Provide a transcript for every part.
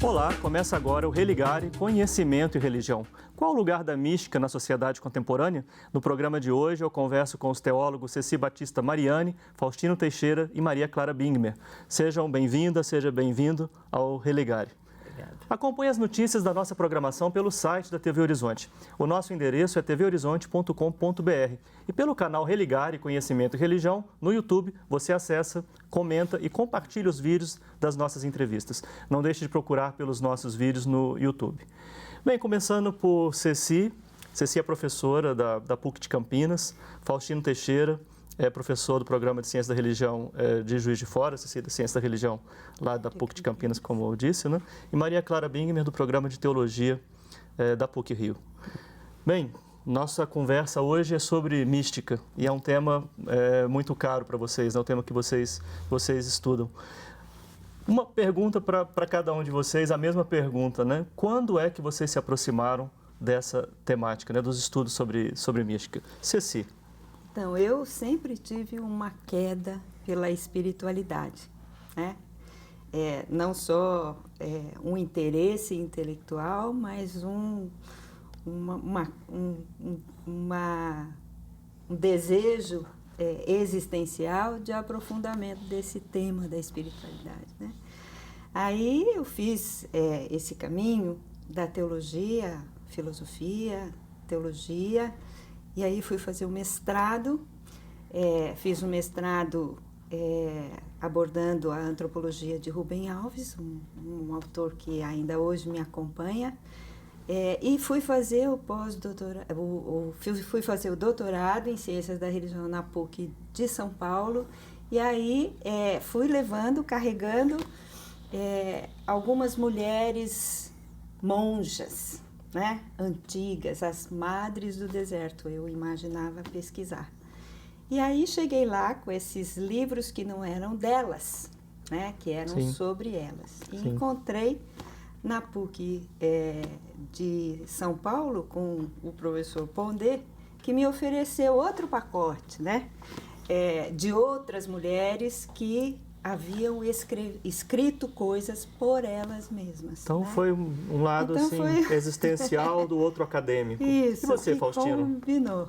Olá, começa agora o Religare, Conhecimento e Religião. Qual o lugar da mística na sociedade contemporânea? No programa de hoje eu converso com os teólogos Ceci Batista Mariani, Faustino Teixeira e Maria Clara Bingmer. Sejam bem-vindas, seja bem-vindo ao Religare. Acompanhe as notícias da nossa programação pelo site da TV Horizonte. O nosso endereço é tvhorizonte.com.br e pelo canal Religare, Conhecimento e Religião, no YouTube, você acessa, comenta e compartilha os vídeos das nossas entrevistas. Não deixe de procurar pelos nossos vídeos no YouTube. Bem, começando por Ceci. Ceci é professora da PUC de Campinas, Faustino Teixeira é professor do programa de Ciência da Religião de Juiz de Fora, Ciência da Religião lá da PUC de Campinas, como eu disse, né? E Maria Clara Bingmer, do programa de Teologia da PUC Rio. Bem, nossa conversa hoje é sobre mística e é um tema muito caro para vocês, é um tema que vocês estudam. Uma pergunta para cada um de vocês, a mesma pergunta, né? Quando é que vocês se aproximaram dessa temática, né? Dos estudos sobre mística? Ceci. Então, eu sempre tive uma queda pela espiritualidade, né? Não só um interesse intelectual, mas um desejo existencial de aprofundamento desse tema da espiritualidade, né? Aí eu fiz esse caminho da teologia, filosofia, teologia. E aí fui fazer o mestrado, fiz um mestrado abordando a antropologia de Rubem Alves, um autor que ainda hoje me acompanha, e fui fazer fui fazer o doutorado em Ciências da Religião na PUC de São Paulo, e aí fui carregando algumas mulheres monjas, né, antigas, as madres do deserto, eu imaginava pesquisar. E aí cheguei lá com esses livros que não eram delas, né, que eram Sim. sobre elas. E Sim. encontrei na PUC de São Paulo, com o professor Pondé, que me ofereceu outro pacote, né, de outras mulheres que haviam escrito coisas por elas mesmas. Então, né? Foi um lado existencial do outro acadêmico. Isso, e você, Faustino? Combinou.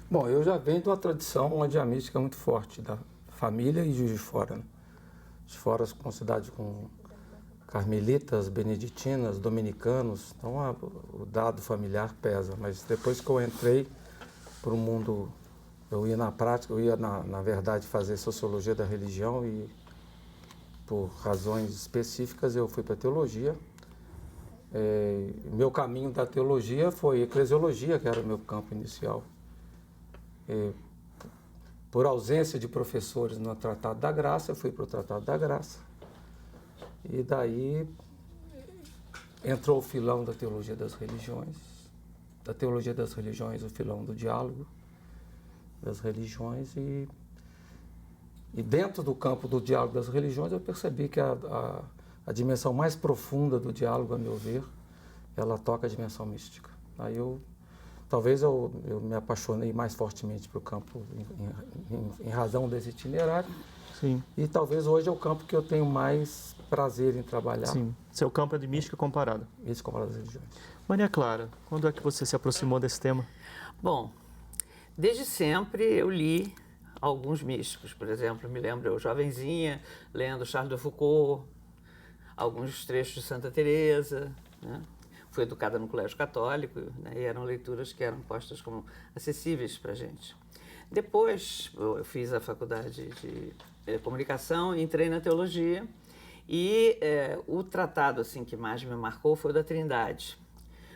Bom, eu já venho de uma tradição onde a mística é muito forte, da família e Juiz de Fora, né? Juiz de Fora é uma cidade com carmelitas, beneditinas, dominicanos, então o dado familiar pesa. Mas depois que eu entrei para o mundo, eu ia na prática, eu ia na verdade fazer sociologia da religião e por razões específicas eu fui para a teologia. Meu caminho da teologia foi eclesiologia, que era o meu campo inicial. Por ausência de professores no Tratado da Graça, eu fui para o Tratado da Graça. E daí entrou o filão da teologia das religiões. Da teologia das religiões, o filão do diálogo das religiões. E dentro do campo do diálogo das religiões, eu percebi que a dimensão mais profunda do diálogo, a meu ver, ela toca a dimensão mística. Aí talvez eu me apaixonei mais fortemente para o campo em razão desse itinerário. Sim. E talvez hoje é o campo que eu tenho mais prazer em trabalhar. Sim. Seu campo é de mística comparada. Mística comparada às religiões. Maria Clara, quando é que você se aproximou desse tema? Bom, desde sempre eu li alguns místicos. Por exemplo, me lembro eu jovenzinha, lendo Charles de Foucault, alguns trechos de Santa Teresa, né? Fui educada no colégio católico, né? E eram leituras que eram postas como acessíveis para a gente. Depois eu fiz a faculdade de comunicação, entrei na teologia e o tratado assim, que mais me marcou foi o da Trindade.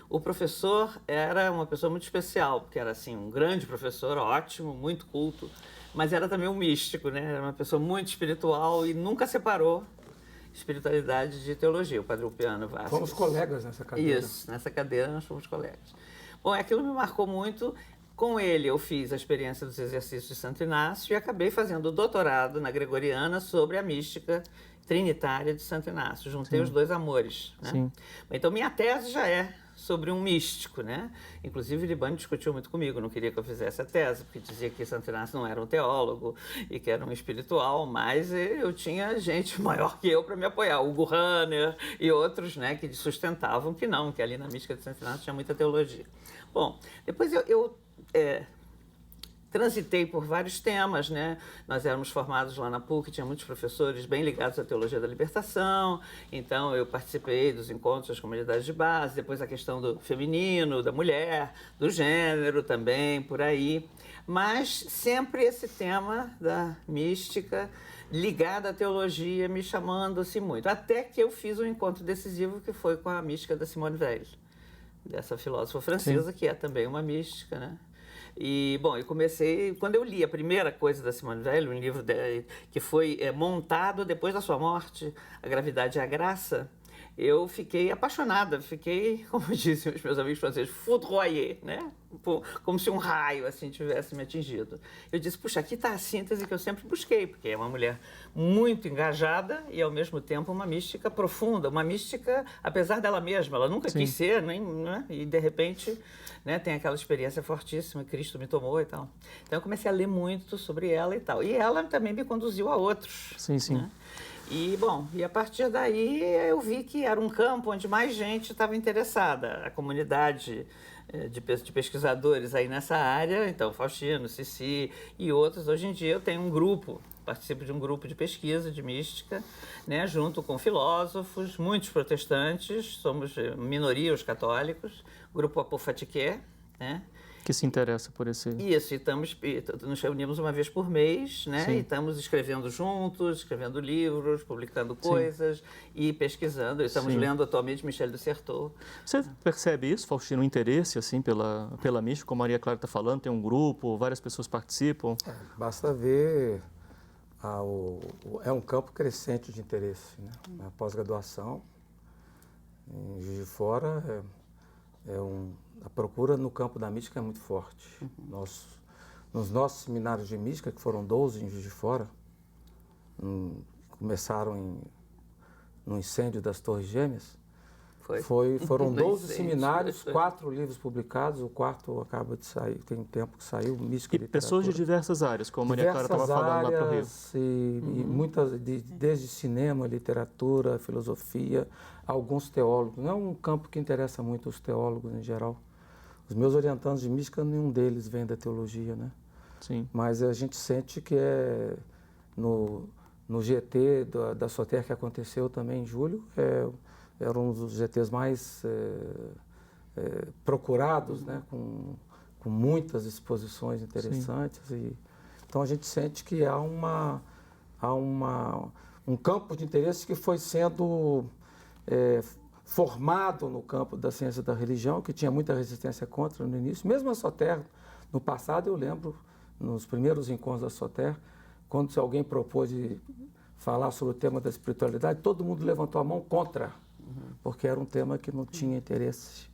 O professor era uma pessoa muito especial, porque era assim, um grande professor, ótimo, muito culto, mas era também um místico, né? Era uma pessoa muito espiritual e nunca separou espiritualidade de teologia, o Padre Ulpiano Vasquez. Fomos colegas nessa cadeira. Isso, nessa cadeira nós fomos colegas. Bom, aquilo me marcou muito. Com ele eu fiz a experiência dos exercícios de Santo Inácio e acabei fazendo o doutorado na Gregoriana sobre a mística trinitária de Santo Inácio. Juntei os dois amores, né? Sim. Então minha tese já é sobre um místico, né? Inclusive, o Libânio discutiu muito comigo, não queria que eu fizesse a tese, porque dizia que Santo Inácio não era um teólogo e que era um espiritual, mas eu tinha gente maior que eu para me apoiar, Hugo Ranner e outros, né, que sustentavam que não, que ali na mística de Santo Inácio tinha muita teologia. Bom, depois eu transitei por vários temas, né? Nós éramos formados lá na PUC, tinha muitos professores bem ligados à teologia da libertação, então eu participei dos encontros das comunidades de base, depois a questão do feminino, da mulher, do gênero também, por aí. Mas sempre esse tema da mística ligada à teologia me chamando-se muito. Até que eu fiz um encontro decisivo que foi com a mística da Simone Weil, dessa filósofa francesa, que é também uma mística, né? E, bom, eu comecei... Quando eu li a primeira coisa da Simone Weil, um livro que foi montado depois da sua morte, A Gravidade e a Graça, eu fiquei apaixonada, fiquei, como dizem os meus amigos franceses, foudroyée, né? Como se um raio, assim, tivesse me atingido. Eu disse, puxa, aqui está a síntese que eu sempre busquei, porque é uma mulher muito engajada e, ao mesmo tempo, uma mística profunda, uma mística, apesar dela mesma, ela nunca quis ser, né? E, de repente, né, tem aquela experiência fortíssima, Cristo me tomou e tal. Então, eu comecei a ler muito sobre ela e tal. E ela também me conduziu a outros. Sim, sim. Né? E, bom, e a partir daí eu vi que era um campo onde mais gente estava interessada. A comunidade de pesquisadores aí nessa área, então Faustino, Cici e outros. Hoje em dia eu tenho um grupo, participo de um grupo de pesquisa de mística, né, junto com filósofos, muitos protestantes, somos minoria os católicos, o grupo Apofatiqué, né? Que se interessa por esse... Isso, e nos reunimos uma vez por mês, né? Sim. E estamos escrevendo juntos, escrevendo livros, publicando coisas e pesquisando. Estamos lendo atualmente Michel de Certeau. Você percebe isso, Faustino, um interesse assim, pela mística, como a Maria Clara está falando, tem um grupo, várias pessoas participam? Basta ver, é um campo crescente de interesse, né? A pós-graduação, em Juiz de Fora, a procura no campo da mística é muito forte. Nos nossos seminários de mística, que foram 12 em Juiz de Fora, começaram no incêndio das Torres Gêmeas. Foram 12 seminários, 4 livros publicados, o quarto acaba de sair, tem tempo que saiu, Mística e Literatura. Pessoas de diversas áreas, como a Maria Clara estava falando lá para o Rio. E muitas, desde cinema, literatura, filosofia, alguns teólogos. Não é um campo que interessa muito os teólogos em geral. Os meus orientandos de mística, nenhum deles vem da teologia, né? Sim. Mas a gente sente que no GT da Soter que aconteceu também em julho, era um dos GTs mais procurados, né? Com muitas exposições interessantes. Então a gente sente que há um campo de interesse que foi sendo formado no campo da ciência da religião, que tinha muita resistência contra no início. Mesmo a Soter, no passado, eu lembro, nos primeiros encontros da Soter, quando alguém propôs de falar sobre o tema da espiritualidade, todo mundo levantou a mão contra, porque era um tema que não tinha interesse.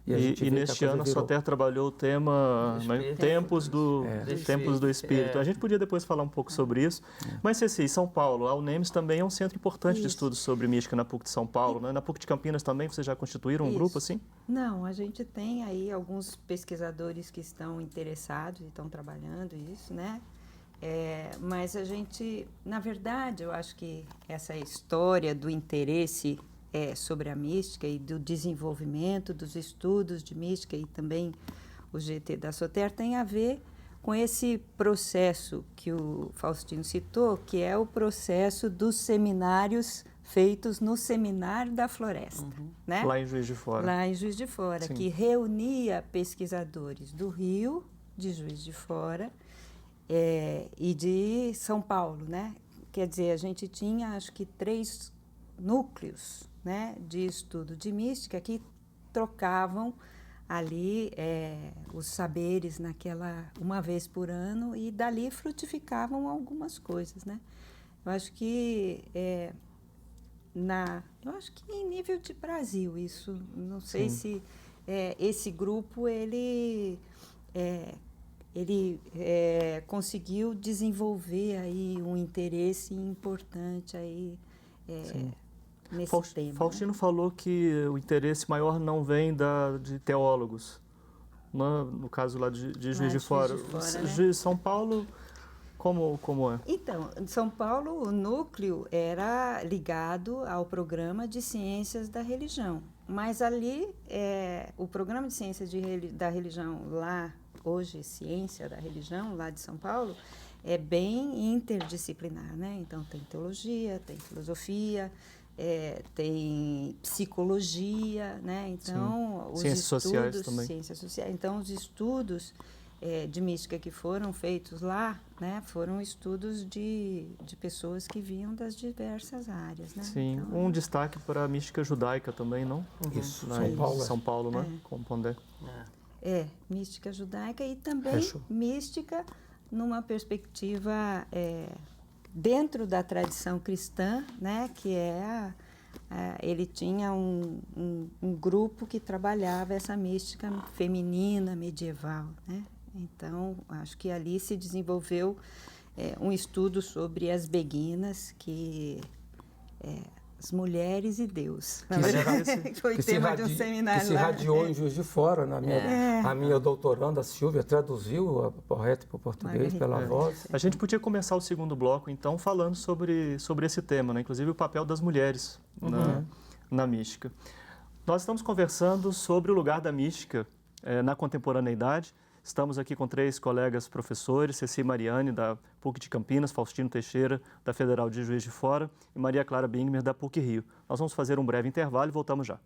E neste ano a Soter trabalhou o tema Tempos do Espírito. A gente podia depois falar um pouco sobre isso. Mas, Ceci, São Paulo, a UNEMS também é um centro importante de estudos sobre mística na PUC de São Paulo, né? Na PUC de Campinas também, vocês já constituíram um grupo assim? Não, a gente tem aí alguns pesquisadores que estão interessados e estão trabalhando isso, né? Mas a gente, na verdade, eu acho que essa história do interesse sobre a mística e do desenvolvimento dos estudos de mística e também o GT da Soter tem a ver com esse processo que o Faustino citou, que é o processo dos seminários feitos no Seminário da Floresta. Né? Lá em Juiz de Fora. Lá em Juiz de Fora, que reunia pesquisadores do Rio, de Juiz de Fora, e de São Paulo, né? Quer dizer, a gente tinha, acho que, 3 núcleos, né, de estudo de mística que trocavam ali os saberes uma vez por ano e dali frutificavam algumas coisas, né? Eu acho que em nível de Brasil isso, não sei se esse grupo ele conseguiu desenvolver aí um interesse importante aí. nesse tema. Faustino falou que o interesse maior não vem de teólogos, no caso lá de Juiz de Fora. Juiz de São Paulo, como é? Então, em São Paulo, o núcleo era ligado ao programa de ciências da religião. Mas ali, o programa de ciências da religião lá, hoje, ciência da religião, lá de São Paulo, é bem interdisciplinar, né? Então, tem teologia, tem filosofia, tem psicologia, né? Então, os ciências estudos, sociais também. Ciências sociais. Então, os estudos de mística que foram feitos lá, né, foram estudos de pessoas que vinham das diversas áreas, né? Sim, então, um destaque para a mística judaica também, não? Isso, São Paulo, né? Com Pondé. Mística judaica e também mística numa perspectiva dentro da tradição cristã, né, que ele tinha um grupo que trabalhava essa mística feminina medieval, né? Então, acho que ali se desenvolveu um estudo sobre as beguinas, as mulheres e Deus. Foi tema de um seminário que se radiou em Juiz de Fora. A minha doutoranda, Silvia, traduziu a poeta para o português pela voz. A gente podia começar o segundo bloco, então, falando sobre esse tema, né? Inclusive o papel das mulheres na mística. Nós estamos conversando sobre o lugar da mística na contemporaneidade. Estamos aqui com 3 colegas professores, Ceci Mariani, da PUC de Campinas, Faustino Teixeira, da Federal de Juiz de Fora, e Maria Clara Bingmer, da PUC Rio. Nós vamos fazer um breve intervalo e voltamos já.